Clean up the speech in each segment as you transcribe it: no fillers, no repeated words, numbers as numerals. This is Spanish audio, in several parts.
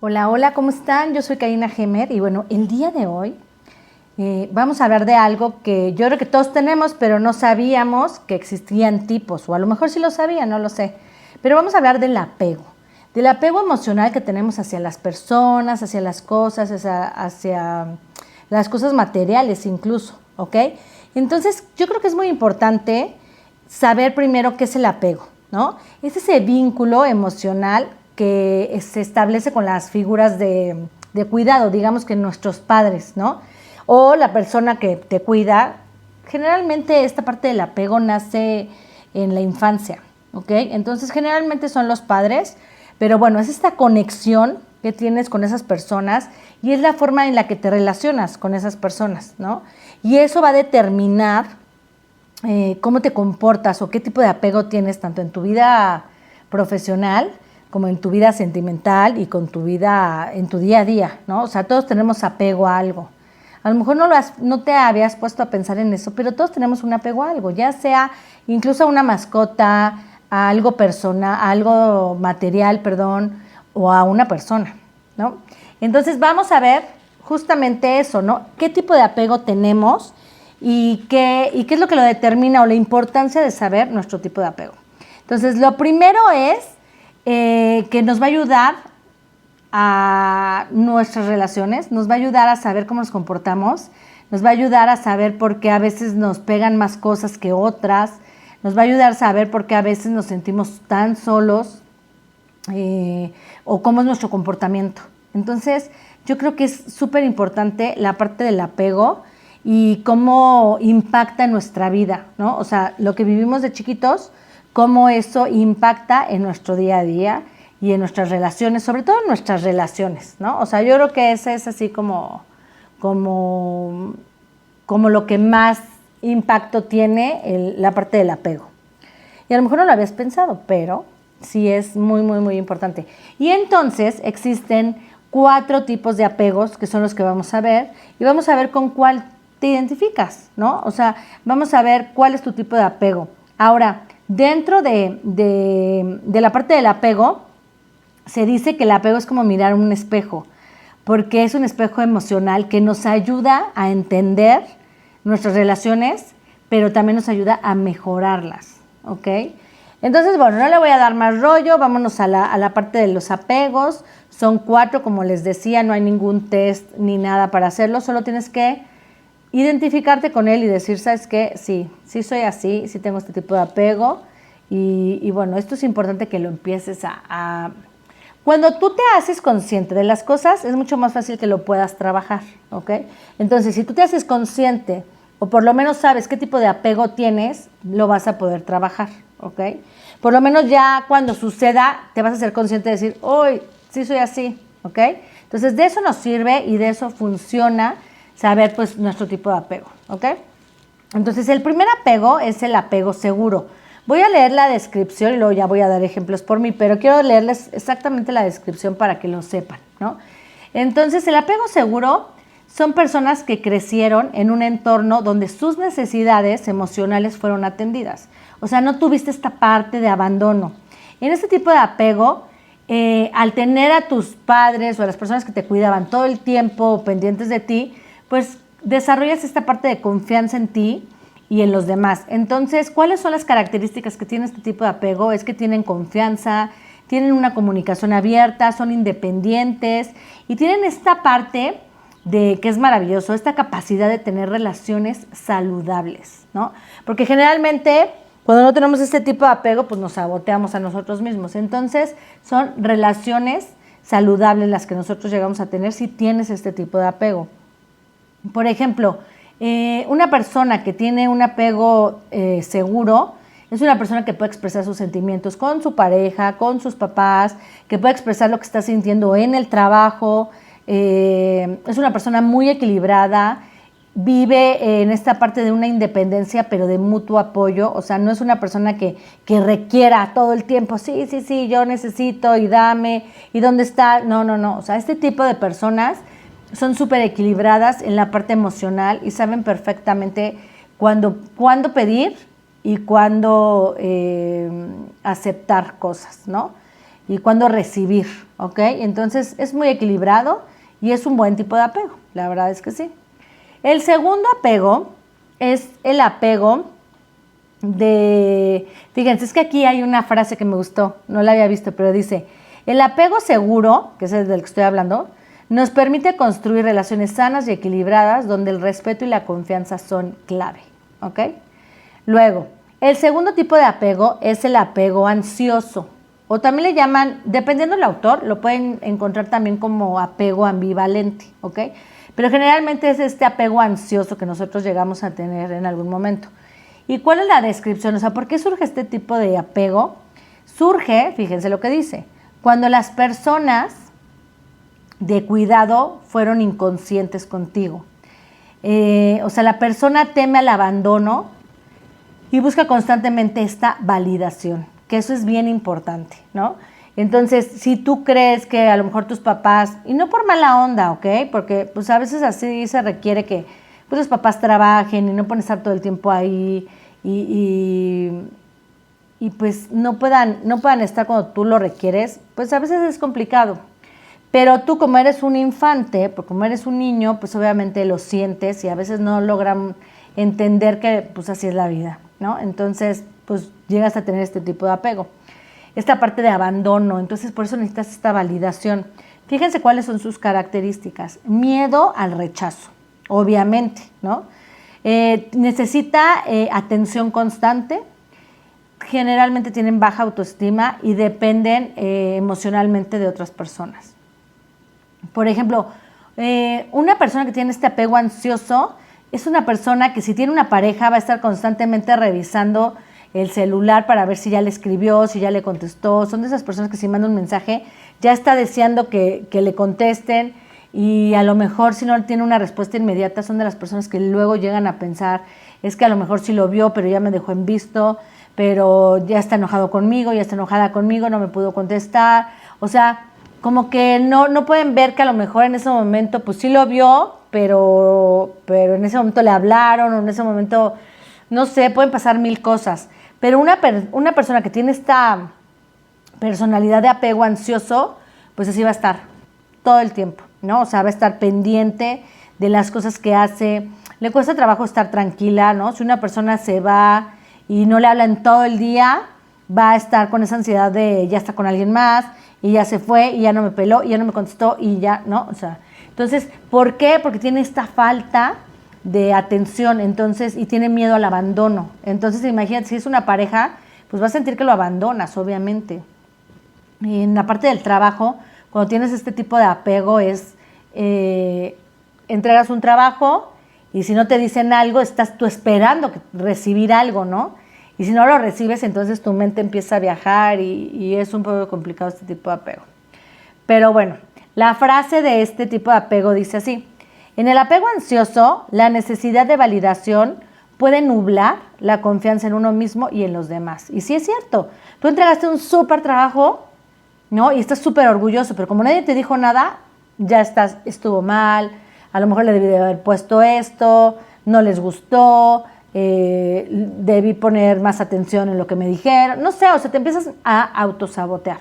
Hola, hola, ¿cómo están? Yo soy Karina Gemer y bueno, el día de hoy vamos a hablar de algo que yo creo que todos tenemos, pero no sabíamos que existían tipos, o a lo mejor sí lo sabían, no lo sé. Pero vamos a hablar del apego emocional que tenemos hacia las personas, hacia las cosas, hacia las cosas materiales incluso, ¿ok? Entonces, yo creo que es muy importante saber primero qué es el apego, ¿no? Es ese vínculo emocional que se establece con las figuras de cuidado, digamos que nuestros padres, ¿no? O la persona que te cuida. Generalmente esta parte del apego nace en la infancia, ¿ok? Entonces generalmente son los padres, pero bueno, es esta conexión que tienes con esas personas y es la forma en la que te relacionas con esas personas, ¿no? Y eso va a determinar cómo te comportas o qué tipo de apego tienes tanto en tu vida profesional como en tu vida sentimental y con tu vida en tu día a día, ¿no? O sea, todos tenemos apego a algo. A lo mejor no te habías puesto a pensar en eso, pero todos tenemos un apego a algo, ya sea incluso a una mascota, a algo personal, a algo material, perdón, o a una persona, ¿no? Entonces vamos a ver justamente eso, ¿no? ¿Qué tipo de apego tenemos y qué es lo que lo determina o la importancia de saber nuestro tipo de apego? Entonces, lo primero es que nos va a ayudar a nuestras relaciones, nos va a ayudar a saber cómo nos comportamos, nos va a ayudar a saber por qué a veces nos pegan más cosas que otras, nos va a ayudar a saber por qué a veces nos sentimos tan solos o cómo es nuestro comportamiento. Entonces, yo creo que es súper importante la parte del apego y cómo impacta en nuestra vida, ¿no? O sea, lo que vivimos de chiquitos, cómo eso impacta en nuestro día a día y en nuestras relaciones, sobre todo en nuestras relaciones, ¿no? O sea, yo creo que ese es así como lo que más impacto tiene la parte del apego. Y a lo mejor no lo habías pensado, pero sí es muy, muy, muy importante. Y entonces existen 4 tipos de apegos que son los que vamos a ver y vamos a ver con cuál te identificas, ¿no? O sea, vamos a ver cuál es tu tipo de apego. Ahora, dentro de la parte del apego, se dice que el apego es como mirar un espejo, porque es un espejo emocional que nos ayuda a entender nuestras relaciones, pero también nos ayuda a mejorarlas, ¿ok? Entonces, bueno, no le voy a dar más rollo, vámonos a la parte de los apegos. Son 4, como les decía, no hay ningún test ni nada para hacerlo, solo tienes que identificarte con él y decir, ¿sabes qué? Sí soy así, sí tengo este tipo de apego. Y bueno, esto es importante que lo empieces a... Cuando tú te haces consciente de las cosas, es mucho más fácil que lo puedas trabajar, ¿ok? Entonces, si tú te haces consciente, o por lo menos sabes qué tipo de apego tienes, lo vas a poder trabajar, ¿ok? Por lo menos ya cuando suceda, te vas a ser consciente de decir, ¡uy, sí soy así! ¿Ok? Entonces, de eso nos sirve y de eso funciona saber, pues, nuestro tipo de apego, ¿ok? Entonces, el primer apego es el apego seguro. Voy a leer la descripción y luego ya voy a dar ejemplos por mí, pero quiero leerles exactamente la descripción para que lo sepan, ¿no? Entonces, el apego seguro son personas que crecieron en un entorno donde sus necesidades emocionales fueron atendidas. O sea, no tuviste esta parte de abandono. En este tipo de apego, al tener a tus padres o a las personas que te cuidaban todo el tiempo pendientes de ti, pues desarrollas esta parte de confianza en ti y en los demás. Entonces, ¿cuáles son las características que tiene este tipo de apego? Es que tienen confianza, tienen una comunicación abierta, son independientes y tienen esta parte de que es maravilloso, esta capacidad de tener relaciones saludables, ¿no? Porque generalmente cuando no tenemos este tipo de apego, pues nos saboteamos a nosotros mismos. Entonces, son relaciones saludables las que nosotros llegamos a tener si tienes este tipo de apego. Por ejemplo, una persona que tiene un apego seguro es una persona que puede expresar sus sentimientos con su pareja, con sus papás, que puede expresar lo que está sintiendo en el trabajo. Es una persona muy equilibrada, vive en esta parte de una independencia, pero de mutuo apoyo. O sea, no es una persona que requiera todo el tiempo, sí, yo necesito y dame, y dónde está. No. O sea, este tipo de personas son súper equilibradas en la parte emocional y saben perfectamente cuándo pedir y cuándo aceptar cosas, ¿no? y cuándo recibir, ¿ok? Entonces es muy equilibrado y es un buen tipo de apego, la verdad es que sí. El segundo apego es el apego fíjense, es que aquí hay una frase que me gustó, no la había visto, pero dice, el apego seguro, que es el del que estoy hablando, nos permite construir relaciones sanas y equilibradas donde el respeto y la confianza son clave, ¿ok? Luego, el segundo tipo de apego es el apego ansioso, o también le llaman, dependiendo del autor, lo pueden encontrar también como apego ambivalente, ¿ok? Pero generalmente es este apego ansioso que nosotros llegamos a tener en algún momento. ¿Y cuál es la descripción? O sea, ¿por qué surge este tipo de apego? Surge, fíjense lo que dice, cuando las personas de cuidado fueron inconscientes contigo. O sea, la persona teme al abandono y busca constantemente esta validación, que eso es bien importante, ¿no? Entonces, si tú crees que a lo mejor tus papás, y no por mala onda, ¿ok? Porque pues a veces así se requiere que pues, los papás trabajen y no pueden estar todo el tiempo ahí y pues no puedan estar cuando tú lo requieres, pues a veces es complicado. Pero tú como eres un infante, pues como eres un niño, pues obviamente lo sientes y a veces no logran entender que pues así es la vida, ¿no? Entonces, pues llegas a tener este tipo de apego. Esta parte de abandono, entonces por eso necesitas esta validación. Fíjense cuáles son sus características. Miedo al rechazo, obviamente, ¿no? Necesita atención constante, generalmente tienen baja autoestima y dependen emocionalmente de otras personas. Por ejemplo, una persona que tiene este apego ansioso es una persona que si tiene una pareja va a estar constantemente revisando el celular para ver si ya le escribió, si ya le contestó. Son de esas personas que si manda un mensaje ya está deseando que le contesten y a lo mejor si no tiene una respuesta inmediata son de las personas que luego llegan a pensar es que a lo mejor sí lo vio pero ya me dejó en visto, pero ya está enojado conmigo, ya está enojada conmigo, no me pudo contestar. O sea, como que no pueden ver que a lo mejor en ese momento pues sí lo vio, pero en ese momento le hablaron o en ese momento, no sé, pueden pasar mil cosas. Pero una persona que tiene esta personalidad de apego ansioso, pues así va a estar todo el tiempo, ¿no? O sea, va a estar pendiente de las cosas que hace. Le cuesta trabajo estar tranquila, ¿no? Si una persona se va y no le hablan todo el día, va a estar con esa ansiedad de ya está con alguien más y ya se fue y ya no me peló y ya no me contestó y ya, ¿no? O sea, entonces, ¿por qué? Porque tiene esta falta de atención, entonces, y tiene miedo al abandono. Entonces, imagínate, si es una pareja, pues va a sentir que lo abandonas, obviamente. Y en la parte del trabajo, cuando tienes este tipo de apego es, entregas un trabajo y si no te dicen algo, estás tú esperando recibir algo, ¿no? Y si no lo recibes, entonces tu mente empieza a viajar y es un poco complicado este tipo de apego. Pero bueno, la frase de este tipo de apego dice así: en el apego ansioso, la necesidad de validación puede nublar la confianza en uno mismo y en los demás. Y sí es cierto, tú entregaste un súper trabajo, ¿no? Y estás súper orgulloso, pero como nadie te dijo nada, ya estuvo mal, a lo mejor le debí de haber puesto esto, no les gustó, debí poner más atención en lo que me dijeron, no sé, o sea, te empiezas a autosabotear.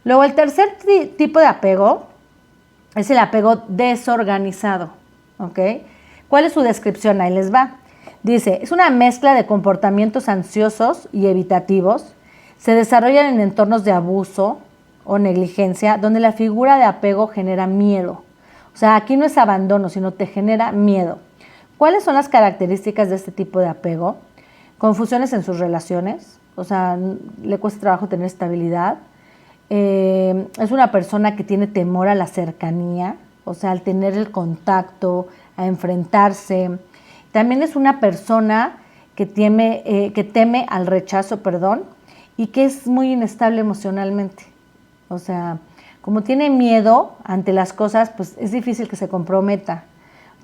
Luego, el tercer tipo de apego es el apego desorganizado, ¿ok? ¿Cuál es su descripción? Ahí les va. Dice, es una mezcla de comportamientos ansiosos y evitativos. Se desarrollan en entornos de abuso o negligencia, donde la figura de apego genera miedo. O sea, aquí no es abandono, sino te genera miedo. ¿Cuáles son las características de este tipo de apego? Confusiones en sus relaciones, o sea, le cuesta trabajo tener estabilidad. Es una persona que tiene temor a la cercanía, o sea, al tener el contacto, a enfrentarse. También es una persona que teme al rechazo, y que es muy inestable emocionalmente. O sea, como tiene miedo ante las cosas, pues es difícil que se comprometa,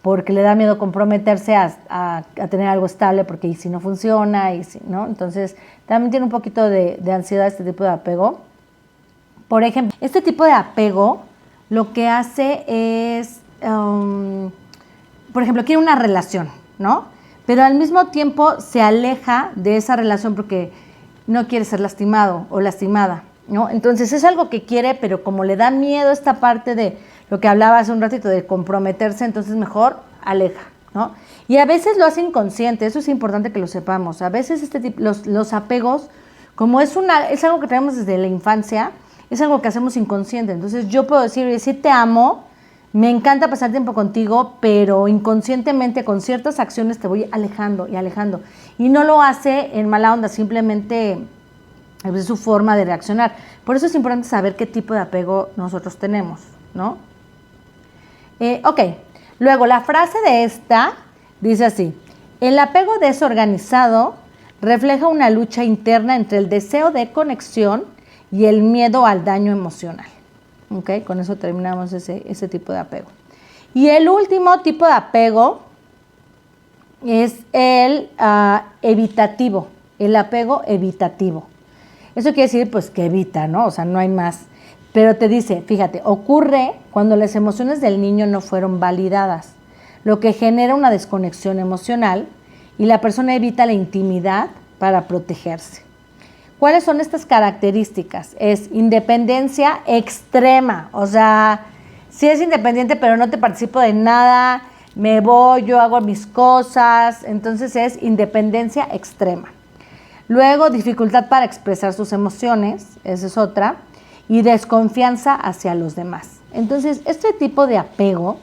porque le da miedo comprometerse a tener algo estable, porque y si no funciona, ¿no? Entonces, también tiene un poquito de ansiedad este tipo de apego. Por ejemplo, este tipo de apego lo que hace es, por ejemplo, quiere una relación, ¿no? Pero al mismo tiempo se aleja de esa relación porque no quiere ser lastimado o lastimada. ¿no? Entonces es algo que quiere, pero como le da miedo esta parte de lo que hablaba hace un ratito de comprometerse, entonces mejor aleja, ¿no? Y a veces lo hace inconsciente, eso es importante que lo sepamos. A veces los apegos, como es algo que tenemos desde la infancia, es algo que hacemos inconsciente. Entonces yo puedo decir, sí te amo, me encanta pasar tiempo contigo, pero inconscientemente con ciertas acciones te voy alejando y alejando. Y no lo hace en mala onda, simplemente es su forma de reaccionar. Por eso es importante saber qué tipo de apego nosotros tenemos, ¿no? Ok, luego la frase de esta dice así: el apego desorganizado refleja una lucha interna entre el deseo de conexión y el miedo al daño emocional. Ok, con eso terminamos ese tipo de apego. Y el último tipo de apego es el evitativo, el apego evitativo. Eso quiere decir pues que evita, ¿no? O sea, no hay más. Pero te dice, fíjate, ocurre cuando las emociones del niño no fueron validadas, lo que genera una desconexión emocional y la persona evita la intimidad para protegerse. ¿Cuáles son estas características? Es independencia extrema, o sea, sí es independiente, pero no te participo de nada, me voy, yo hago mis cosas, entonces es independencia extrema. Luego, dificultad para expresar sus emociones, esa es otra, y desconfianza hacia los demás. Entonces, este tipo de apego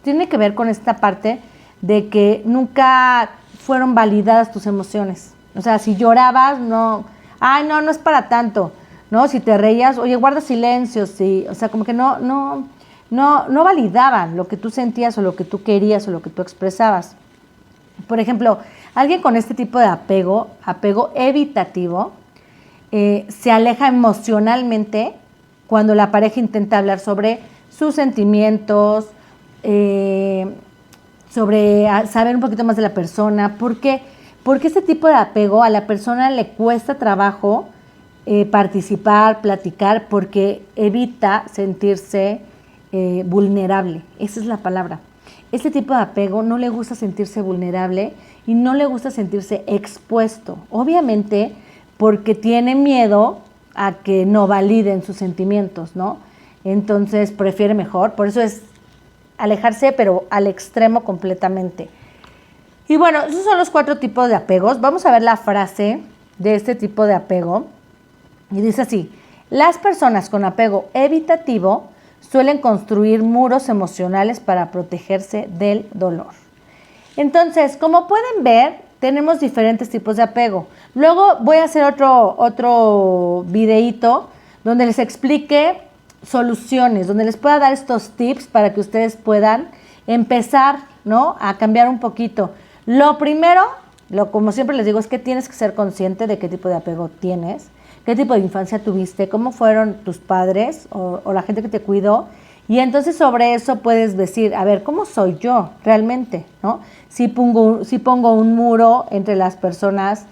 tiene que ver con esta parte de que nunca fueron validadas tus emociones. O sea, si llorabas, no, ay, no es para tanto, ¿no? Si te reías, oye, guarda silencio, sí. O sea, como que no validaban lo que tú sentías o lo que tú querías o lo que tú expresabas. Por ejemplo, alguien con este tipo de apego evitativo, se aleja emocionalmente cuando la pareja intenta hablar sobre sus sentimientos, sobre saber un poquito más de la persona. ¿Por qué? Porque este tipo de apego a la persona le cuesta trabajo participar, platicar, porque evita sentirse vulnerable. Esa es la palabra. Este tipo de apego no le gusta sentirse vulnerable y no le gusta sentirse expuesto. Obviamente porque tiene miedo a que no validen sus sentimientos, ¿no? Entonces prefiere mejor, por eso es alejarse, pero al extremo completamente. Y bueno, esos son los 4 tipos de apegos. Vamos a ver la frase de este tipo de apego. Y dice así: las personas con apego evitativo suelen construir muros emocionales para protegerse del dolor. Entonces, como pueden ver, tenemos diferentes tipos de apego. Luego voy a hacer otro videíto donde les explique soluciones, donde les pueda dar estos tips para que ustedes puedan empezar, ¿no?, a cambiar un poquito. Lo primero, como siempre les digo, es que tienes que ser consciente de qué tipo de apego tienes, qué tipo de infancia tuviste, cómo fueron tus padres o la gente que te cuidó. Y entonces sobre eso puedes decir, a ver, ¿cómo soy yo realmente, ¿no? Si pongo un muro entre las personas,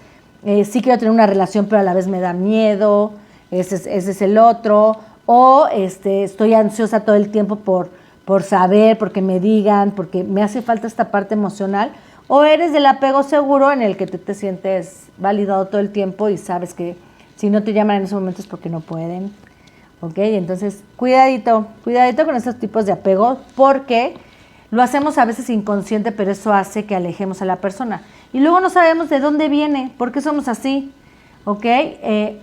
sí quiero tener una relación, pero a la vez me da miedo, ese es el otro. O estoy ansiosa todo el tiempo por saber, porque me digan, porque me hace falta esta parte emocional. O eres del apego seguro en el que tú te sientes validado todo el tiempo y sabes que si no te llaman en esos momentos es porque no pueden. ¿Ok? Entonces, cuidadito con estos tipos de apego, porque lo hacemos a veces inconsciente, pero eso hace que alejemos a la persona. Y luego no sabemos de dónde viene, por qué somos así. ¿Ok?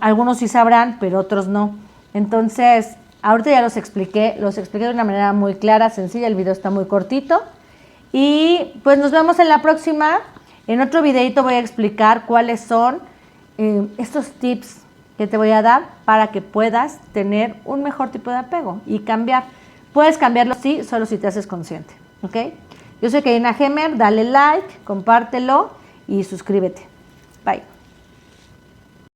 Algunos sí sabrán, pero otros no. Entonces, ahorita ya los expliqué de una manera muy clara, sencilla, el video está muy cortito. Y pues nos vemos en la próxima. En otro videito voy a explicar cuáles son estos tips que te voy a dar para que puedas tener un mejor tipo de apego y cambiar. Puedes cambiarlo, sí, solo si te haces consciente, ¿ok? Yo soy Karina Gemer, dale like, compártelo y suscríbete. Bye.